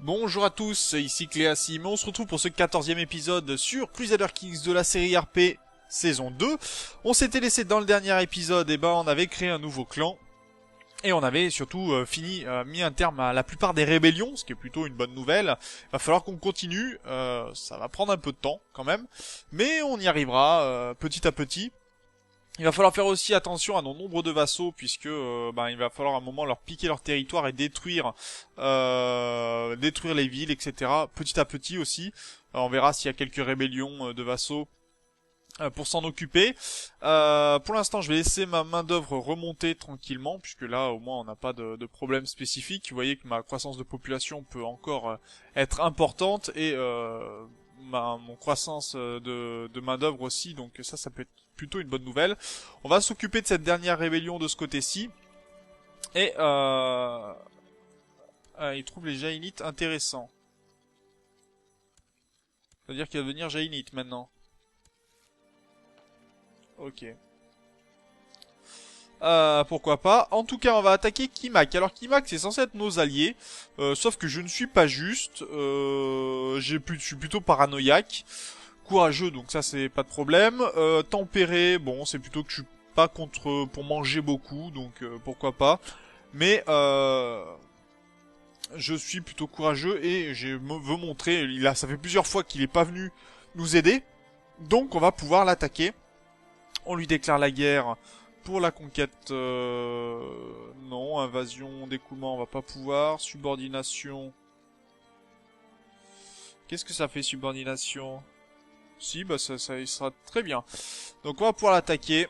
Bonjour à tous, ici Cléasim, on se retrouve pour ce 14e épisode sur Crusader Kings de la série RP saison 2. On s'était laissé dans le dernier épisode, et on avait créé un nouveau clan. Et on avait surtout mis un terme à la plupart des rébellions, ce qui est plutôt une bonne nouvelle. Il va falloir qu'on continue, ça va prendre un peu de temps quand même, mais on y arrivera petit à petit. Il va falloir faire aussi attention à nos nombres de vassaux, puisque il va falloir à un moment leur piquer leur territoire et détruire les villes, etc. Petit à petit aussi. On verra s'il y a quelques rébellions de vassaux pour s'en occuper. Pour l'instant, je vais laisser ma main d'œuvre remonter tranquillement, puisque là, au moins, on n'a pas de problème spécifique. Vous voyez que ma croissance de population peut encore être importante et mon croissance de main d'œuvre aussi. Donc ça peut être plutôt une bonne nouvelle. On va s'occuper de cette dernière rébellion de ce côté-ci et il trouve les Jainites intéressants. C'est-à-dire qu'il va devenir Jainite maintenant. Ok. Pourquoi pas. En tout cas, on va attaquer Kimak. Alors Kimak, c'est censé être nos alliés. Sauf que je ne suis pas juste. Je suis plutôt paranoïaque. Courageux, donc ça c'est pas de problème. Tempéré, bon, c'est plutôt que je suis pas contre pour manger beaucoup, donc pourquoi pas. Mais je suis plutôt courageux et je veux montrer. Ça fait plusieurs fois qu'il est pas venu nous aider. Donc on va pouvoir l'attaquer. On lui déclare la guerre pour la conquête. Non, invasion, découlement, on va pas pouvoir. Subordination. Qu'est-ce que ça fait subordination? Si, ça il sera très bien. Donc on va pouvoir l'attaquer.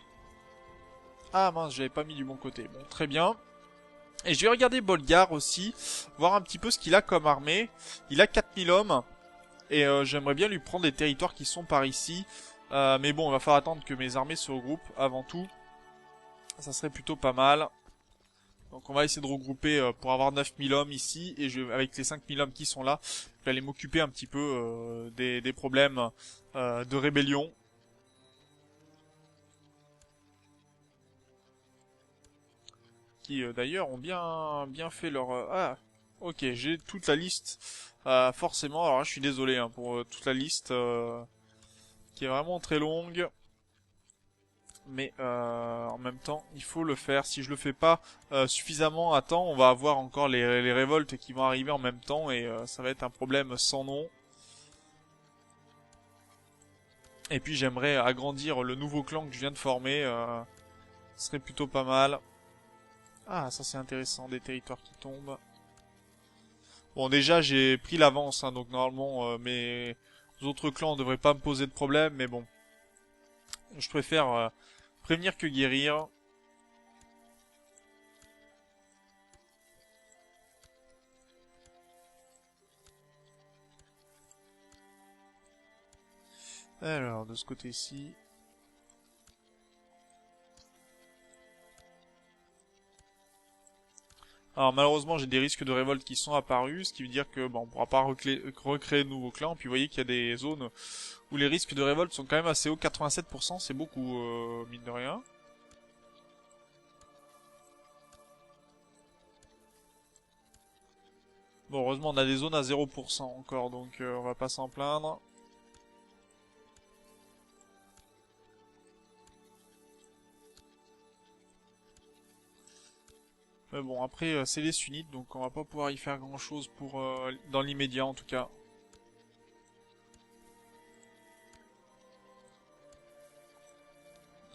Ah mince, j'avais pas mis du bon côté. Bon, très bien. Et je vais regarder Bolgar aussi, voir un petit peu ce qu'il a comme armée. Il a 4000 hommes. Et j'aimerais bien lui prendre des territoires qui sont par ici. Mais bon, il va falloir attendre que mes armées se regroupent avant tout. Ça serait plutôt pas mal. Donc on va essayer de regrouper pour avoir 9000 hommes ici. Et avec les 5000 hommes qui sont là, je vais aller m'occuper un petit peu des problèmes de rébellion. Qui d'ailleurs ont bien fait leur... Ah, ok, j'ai toute la liste. Forcément, alors là, je suis désolé hein, pour toute la liste qui est vraiment très longue. Mais en même temps, il faut le faire. Si je le fais pas suffisamment à temps, on va avoir encore les révoltes qui vont arriver en même temps et ça va être un problème sans nom. Et puis j'aimerais agrandir le nouveau clan que je viens de former. Ce serait plutôt pas mal. Ah, ça c'est intéressant, des territoires qui tombent. Bon, déjà j'ai pris l'avance, hein, donc normalement mes autres clans ne devraient pas me poser de problème, mais bon. Je préfère prévenir que guérir. Alors, de ce côté-ci... Alors malheureusement j'ai des risques de révolte qui sont apparus, ce qui veut dire que bon, on pourra pas recréer de nouveaux clans. Puis vous voyez qu'il y a des zones où les risques de révolte sont quand même assez hauts, 87%, c'est beaucoup mine de rien. Bon, heureusement on a des zones à 0% encore, donc on va pas s'en plaindre. Mais bon, après c'est les sunnites, donc on va pas pouvoir y faire grand chose pour dans l'immédiat en tout cas.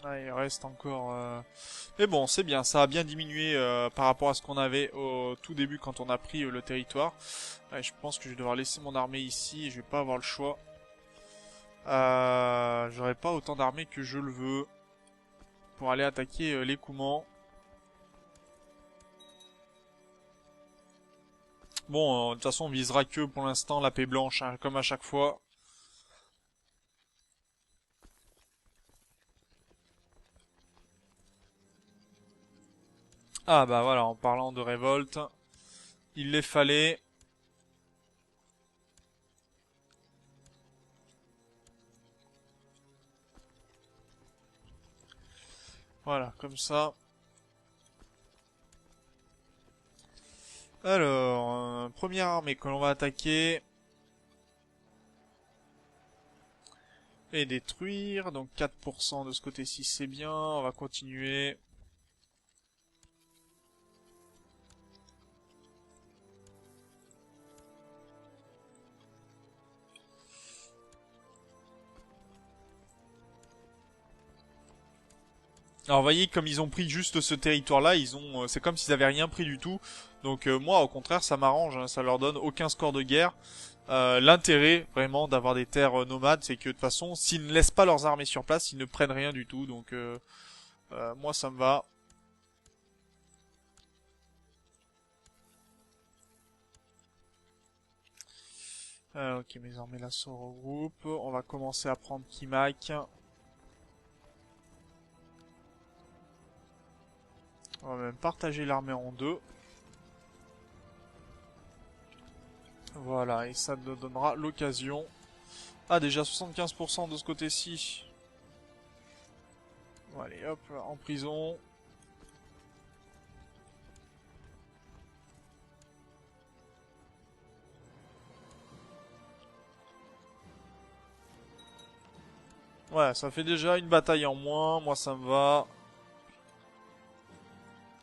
Ah, il reste encore... Mais bon, c'est bien, ça a bien diminué par rapport à ce qu'on avait au tout début quand on a pris le territoire. Ouais, je pense que je vais devoir laisser mon armée ici et je vais pas avoir le choix. J'aurai pas autant d'armées que je le veux pour aller attaquer les Coumans. Bon, de toute façon, on visera que pour l'instant la paix blanche, hein, comme à chaque fois. Ah bah voilà, en parlant de révolte, il les fallait. Voilà, comme ça. Alors, Première armée que l'on va attaquer. Et détruire. Donc 4% de ce côté-ci, c'est bien. On va continuer. Alors vous voyez, comme ils ont pris juste ce territoire-là, c'est comme s'ils avaient rien pris du tout. Donc moi, au contraire, ça m'arrange, hein, ça leur donne aucun score de guerre. L'intérêt, vraiment, d'avoir des terres nomades, c'est que de toute façon, s'ils ne laissent pas leurs armées sur place, ils ne prennent rien du tout. Donc moi, ça me va. Ok, mes armées là se regroupent. On va commencer à prendre Kimak. On va même partager l'armée en deux. Voilà, et ça nous donnera l'occasion. Ah, déjà 75% de ce côté-ci. Bon, allez, hop, en prison. Ouais, ça fait déjà une bataille en moins. Moi, ça me va.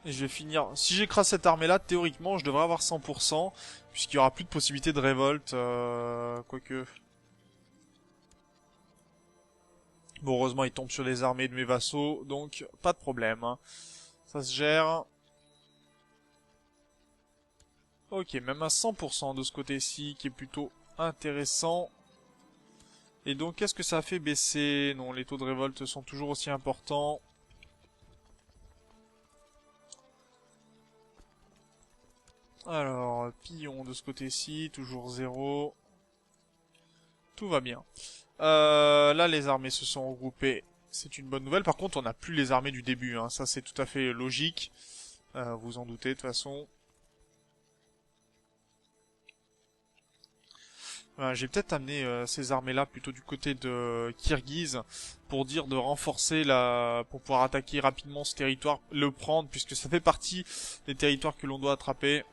Et je vais finir... Si j'écrase cette armée-là, théoriquement, je devrais avoir 100%. Puisqu'il y aura plus de possibilité de révolte. Quoique... Bon, heureusement, il tombe sur les armées de mes vassaux. Donc, pas de problème. Hein. Ça se gère. Ok, même à 100% de ce côté-ci, qui est plutôt intéressant. Et donc, qu'est-ce que ça a fait baisser? Non, les taux de révolte sont toujours aussi importants. Alors, pillon de ce côté-ci, toujours 0. Tout va bien. Là, les armées se sont regroupées. C'est une bonne nouvelle. Par contre, on n'a plus les armées du début. Hein. Ça, c'est tout à fait logique. Vous en doutez, de toute façon. J'ai peut-être amené ces armées-là plutôt du côté de Kirghiz pour dire de renforcer pour pouvoir attaquer rapidement ce territoire, le prendre puisque ça fait partie des territoires que l'on doit attraper.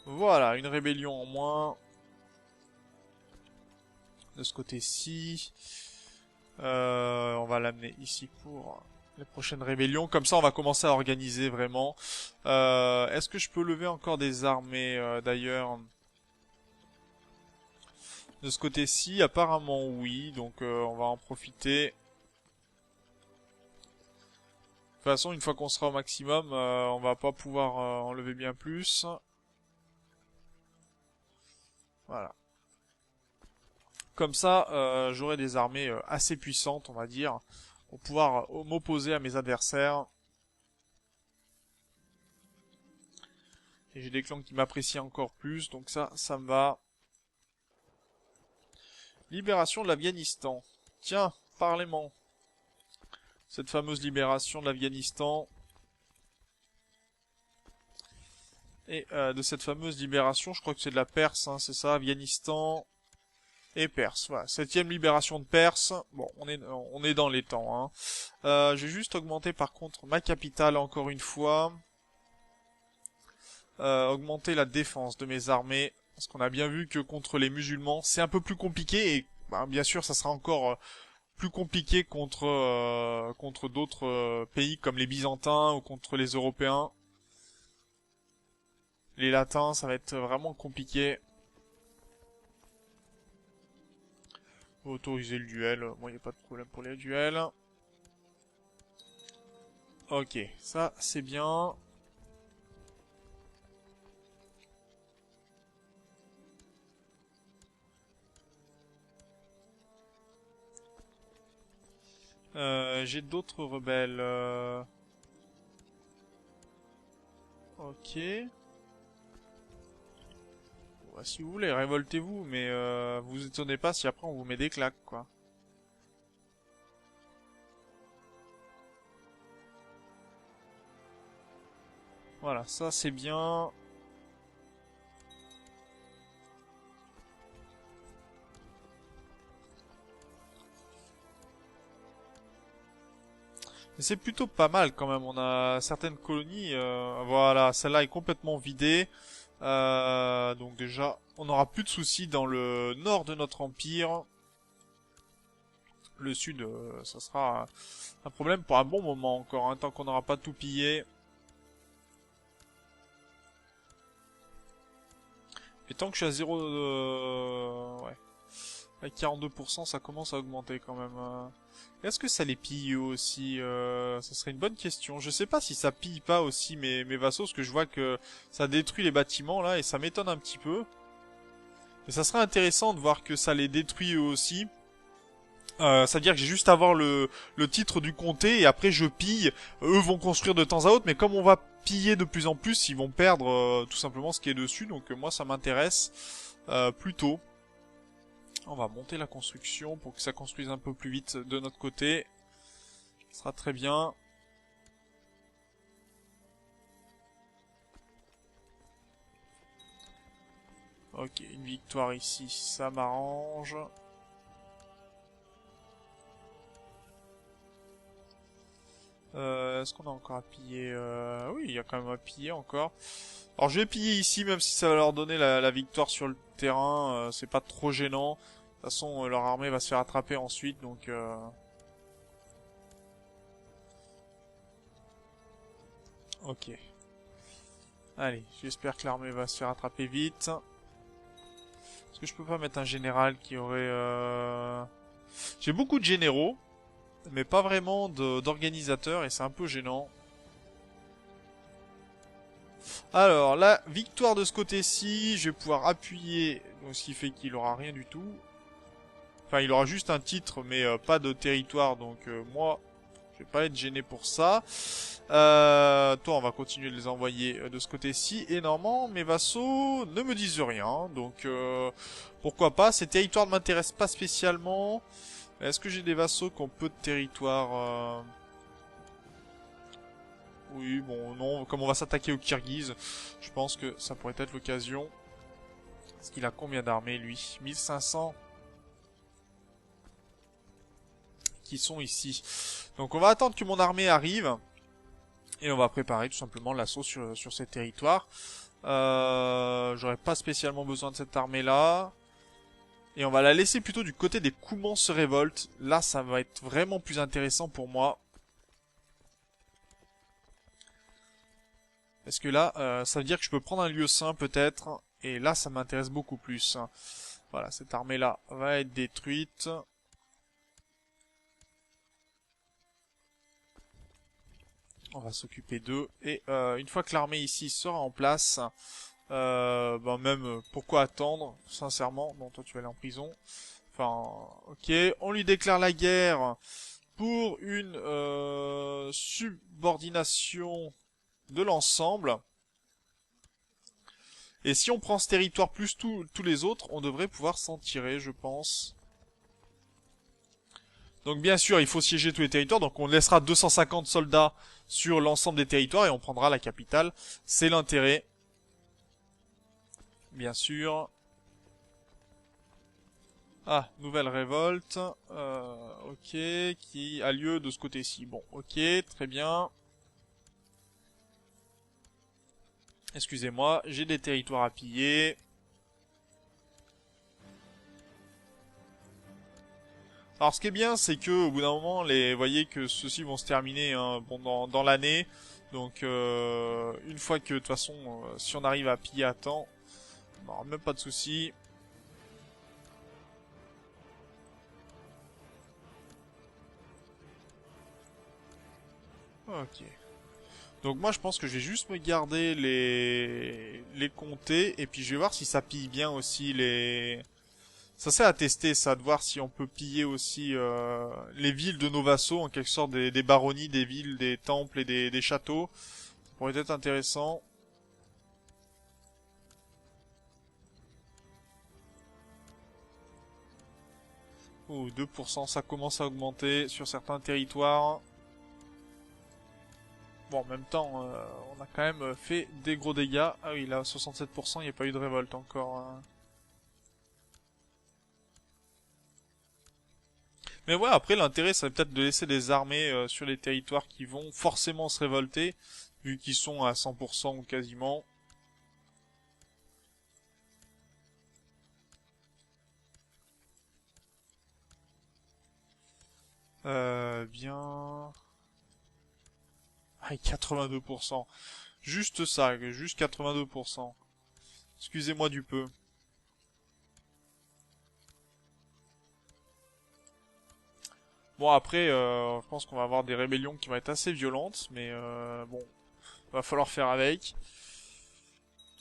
Voilà, une rébellion en moins de ce côté-ci. On va l'amener ici pour les prochaines rébellions. Comme ça, on va commencer à organiser vraiment. Est-ce que je peux lever encore des armées d'ailleurs? De ce côté-ci, apparemment oui. Donc on va en profiter. De toute façon, une fois qu'on sera au maximum, on va pas pouvoir en lever bien plus. Voilà. Comme ça, j'aurai des armées assez puissantes, on va dire, pour pouvoir m'opposer à mes adversaires. Et j'ai des clans qui m'apprécient encore plus, donc ça me va. Libération de l'Afghanistan. Tiens, parlez-moi. Cette fameuse libération de l'Afghanistan. Et de cette fameuse libération, je crois que c'est de la Perse, hein, c'est ça, Afghanistan et Perse. Voilà, 7e libération de Perse. Bon, on est dans les temps. Hein. Je vais juste augmenter par contre ma capitale encore une fois. Augmenter la défense de mes armées. Parce qu'on a bien vu que contre les musulmans, c'est un peu plus compliqué. Et bah, bien sûr, ça sera encore plus compliqué contre d'autres pays comme les Byzantins ou contre les Européens. Les Latins, ça va être vraiment compliqué. Autoriser le duel. Moi, il n'y a pas de problème pour les duels. Ok, ça, c'est bien. J'ai d'autres rebelles. Ok. Bah, si vous voulez, révoltez-vous, mais vous étonnez pas si après on vous met des claques, quoi. Voilà, ça c'est bien. Mais c'est plutôt pas mal quand même. On a certaines colonies. Voilà, celle-là est complètement vidée. Donc déjà, on n'aura plus de soucis dans le nord de notre empire. Le sud, ça sera un problème pour un bon moment encore, hein, tant qu'on n'aura pas tout pillé. Et tant que je suis à 0... ouais. À 42%, ça commence à augmenter quand même. Est-ce que ça les pille eux aussi ça serait une bonne question. Je sais pas si ça pille pas aussi mes vassaux, parce que je vois que ça détruit les bâtiments là, et ça m'étonne un petit peu. Mais ça serait intéressant de voir que ça les détruit eux aussi. Ça veut dire que j'ai juste à avoir le titre du comté, et après je pille. Eux vont construire de temps à autre, mais comme on va piller de plus en plus, ils vont perdre tout simplement ce qui est dessus, donc moi ça m'intéresse plutôt. On va monter la construction pour que ça construise un peu plus vite de notre côté. Ce sera très bien. Ok, une victoire ici, ça m'arrange. Est-ce qu'on a encore à piller oui, il y a quand même à piller encore. Alors je vais piller ici, même si ça va leur donner la victoire sur le terrain. C'est pas trop gênant. De toute façon, leur armée va se faire attraper ensuite, donc... Ok. Allez, j'espère que l'armée va se faire attraper vite. Est-ce que je peux pas mettre un général qui aurait... J'ai beaucoup de généraux, mais pas vraiment d'organisateurs, et c'est un peu gênant. Alors, la victoire de ce côté-ci, je vais pouvoir appuyer, donc ce qui fait qu'il aura rien du tout. Enfin, il aura juste un titre, mais pas de territoire, donc moi, je vais pas être gêné pour ça. Toi, on va continuer de les envoyer de ce côté-ci. Et normalement, mes vassaux ne me disent rien, donc pourquoi pas. Ces territoires ne m'intéressent pas spécialement. Est-ce que j'ai des vassaux qui ont peu de territoire Oui, bon, non, comme on va s'attaquer aux Kirghizes, je pense que ça pourrait être l'occasion. Est-ce qu'il a combien d'armées, lui? 1500 qui sont ici. Donc on va attendre que mon armée arrive. Et on va préparer tout simplement l'assaut sur ces territoires. J'aurais pas spécialement besoin de cette armée-là. Et on va la laisser plutôt du côté des Coumans se révoltent. Là, ça va être vraiment plus intéressant pour moi. Parce que là, ça veut dire que je peux prendre un lieu sain peut-être. Et là, ça m'intéresse beaucoup plus. Voilà, cette armée-là va être détruite. On va s'occuper d'eux. Et une fois que l'armée ici sera en place, même, pourquoi attendre, sincèrement. Bon, toi tu vas aller en prison. Enfin, ok, on lui déclare la guerre pour une subordination de l'ensemble. Et si on prend ce territoire plus tous les autres, on devrait pouvoir s'en tirer, je pense. Donc bien sûr, il faut siéger tous les territoires, donc on laissera 250 soldats sur l'ensemble des territoires et on prendra la capitale. C'est l'intérêt. Bien sûr. Ah, nouvelle révolte. Ok, qui a lieu de ce côté-ci. Bon, ok, très bien. Excusez-moi, j'ai des territoires à piller. Alors ce qui est bien, c'est que au bout d'un moment, voyez que ceux-ci vont se terminer hein, bon, dans l'année. Donc une fois que de toute façon, si on arrive à piller à temps, on n'aura même pas de soucis. Ok. Donc moi je pense que je vais juste me garder les comtés et puis je vais voir si ça pille bien aussi les... Ça c'est à tester ça, de voir si on peut piller aussi les villes de nos vassaux, en quelque sorte des baronnies, des villes, des temples et des châteaux. Ça pourrait être intéressant. Oh, 2%, ça commence à augmenter sur certains territoires. Bon, en même temps, on a quand même fait des gros dégâts. Ah oui, là, 67%, il n'y a pas eu de révolte encore. Mais ouais, après l'intérêt serait peut-être de laisser des armées sur les territoires qui vont forcément se révolter, vu qu'ils sont à 100% ou quasiment. Bien... Ah, 82%. Juste ça, juste 82%. Excusez-moi du peu. Bon après, je pense qu'on va avoir des rébellions qui vont être assez violentes, mais bon, va falloir faire avec.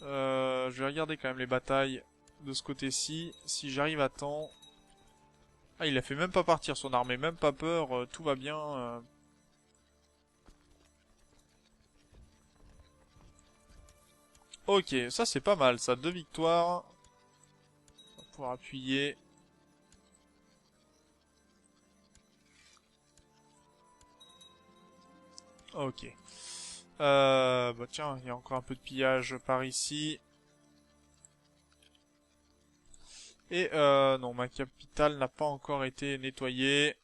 Je vais regarder quand même les batailles de ce côté-ci, si j'arrive à temps. Ah, il a fait même pas partir son armée, même pas peur, tout va bien. Ok, ça c'est pas mal, ça, 2 victoires. On va pouvoir appuyer. Ok. Bah tiens, il y a encore un peu de pillage par ici. Et non, ma capitale n'a pas encore été nettoyée.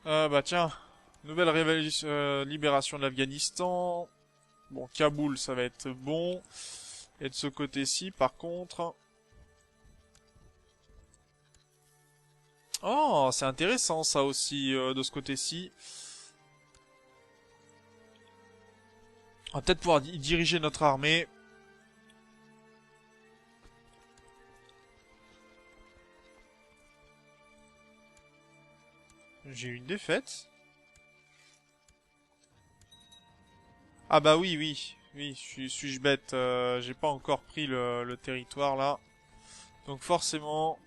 Bah tiens, nouvelle libération de l'Afghanistan. Bon, Kaboul, ça va être bon. Et de ce côté-ci, par contre... Oh, c'est intéressant ça aussi, de ce côté-ci. On va peut-être pouvoir diriger notre armée. J'ai eu une défaite. Ah bah oui, oui. Oui, suis-je bête. J'ai pas encore pris le territoire là. Donc forcément...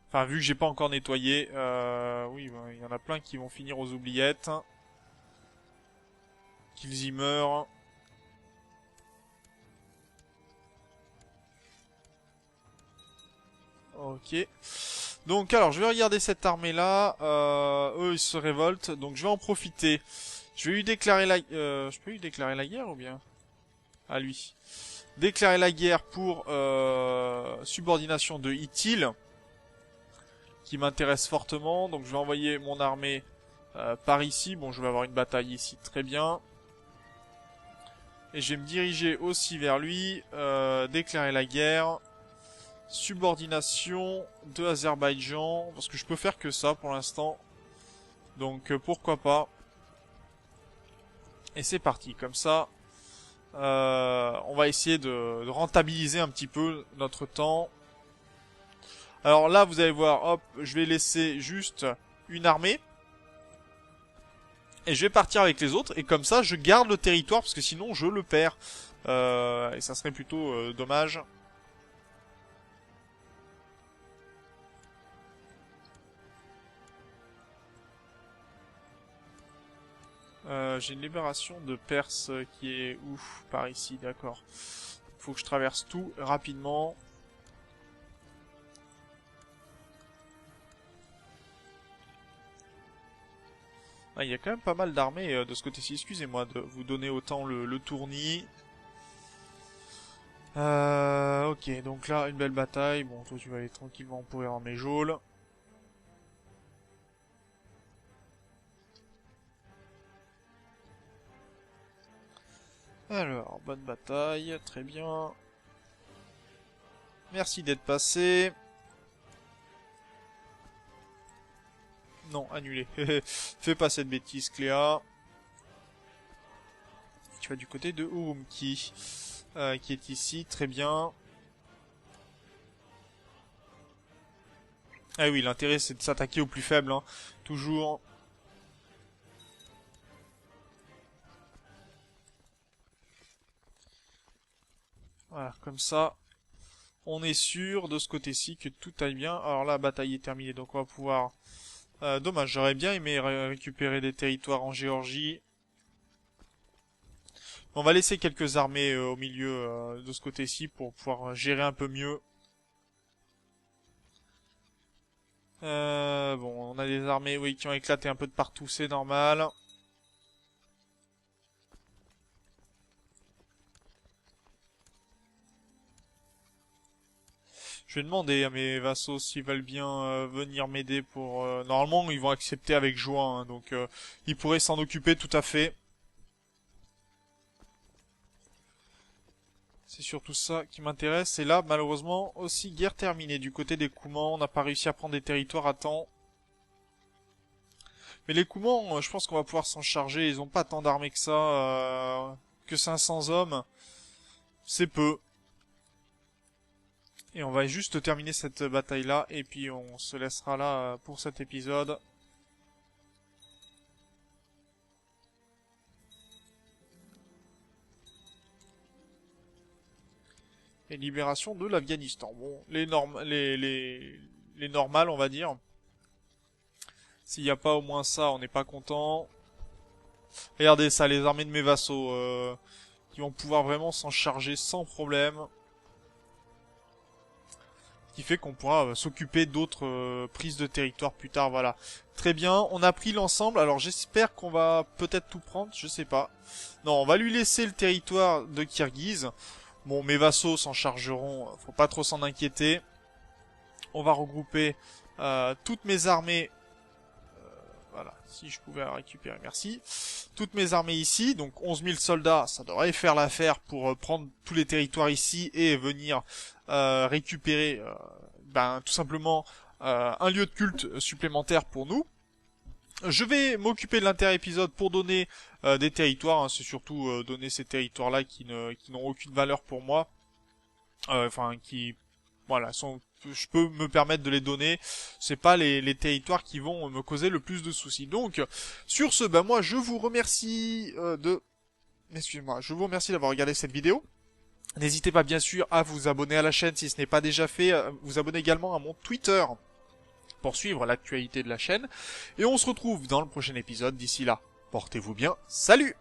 Enfin, vu que j'ai pas encore nettoyé, oui, bah, il y en a plein qui vont finir aux oubliettes. Qu'ils y meurent. Ok. Donc alors, je vais regarder cette armée-là. Eux, ils se révoltent, donc je vais en profiter. Je vais lui déclarer la... je peux lui déclarer la guerre ou bien? À lui. Déclarer la guerre pour subordination de Itil, qui m'intéresse fortement. Donc je vais envoyer mon armée par ici. Bon, je vais avoir une bataille ici, très bien. Et je vais me diriger aussi vers lui. Déclarer la guerre. Subordination de Azerbaïdjan. Parce que je peux faire que ça pour l'instant. Donc pourquoi pas. Et c'est parti. Comme ça, on va essayer de rentabiliser un petit peu notre temps. Alors là, vous allez voir, hop, je vais laisser juste une armée. Et je vais partir avec les autres. Et comme ça, je garde le territoire, parce que sinon, je le perds. Et ça serait plutôt dommage. J'ai une libération de Perse qui est ouf par ici, d'accord. Faut que je traverse tout rapidement. Ah, il y a quand même pas mal d'armées de ce côté-ci. Excusez-moi de vous donner autant le tournis. Ok, donc là, une belle bataille. Bon, toi, tu vas aller tranquillement pourrir en mes geôles. Alors, bonne bataille, très bien. Merci d'être passé. Non, annulé. Fais pas cette bêtise, Cléa. Tu vas du côté de Urumqi, qui est ici, très bien. Ah oui, l'intérêt c'est de s'attaquer au plus faible, hein. Toujours. Voilà, comme ça, on est sûr de ce côté-ci que tout aille bien. Alors là, la bataille est terminée, donc on va pouvoir... dommage, j'aurais bien aimé récupérer des territoires en Géorgie. On va laisser quelques armées au milieu de ce côté-ci pour pouvoir gérer un peu mieux. Bon, on a des armées, oui, qui ont éclaté un peu de partout, c'est normal. Je vais demander à mes vassaux s'ils veulent bien venir m'aider pour... Normalement, ils vont accepter avec joie, hein, donc ils pourraient s'en occuper tout à fait. C'est surtout ça qui m'intéresse. Et là, malheureusement, aussi guerre terminée. Du côté des Coumans, on n'a pas réussi à prendre des territoires à temps. Mais les Coumans, je pense qu'on va pouvoir s'en charger. Ils ont pas tant d'armées que ça. Que 500 hommes. C'est peu. Et on va juste terminer cette bataille-là. Et puis on se laissera là pour cet épisode. Et libération de l'Afghanistan. Bon, les normales, on va dire. S'il n'y a pas au moins ça, on n'est pas content. Regardez ça, les armées de mes vassaux, qui vont pouvoir vraiment s'en charger sans problème. Ce qui fait qu'on pourra s'occuper d'autres prises de territoire plus tard, voilà. Très bien, on a pris l'ensemble, alors j'espère qu'on va peut-être tout prendre, je sais pas. Non, on va lui laisser le territoire de Kirghiz. Bon, mes vassaux s'en chargeront, faut pas trop s'en inquiéter. On va regrouper toutes mes armées. Voilà, si je pouvais récupérer, merci. Toutes mes armées ici, donc 11 000 soldats, ça devrait faire l'affaire pour prendre tous les territoires ici et venir récupérer tout simplement un lieu de culte supplémentaire pour nous. Je vais m'occuper de l'inter-épisode pour donner des territoires, hein, c'est surtout donner ces territoires-là qui n'ont aucune valeur pour moi. Voilà, je peux me permettre de les donner. C'est pas les territoires qui vont me causer le plus de soucis. Donc, sur ce, moi, je vous remercie excusez-moi, je vous remercie d'avoir regardé cette vidéo. N'hésitez pas, bien sûr, à vous abonner à la chaîne si ce n'est pas déjà fait. Vous abonnez également à mon Twitter pour suivre l'actualité de la chaîne. Et on se retrouve dans le prochain épisode. D'ici là, portez-vous bien. Salut!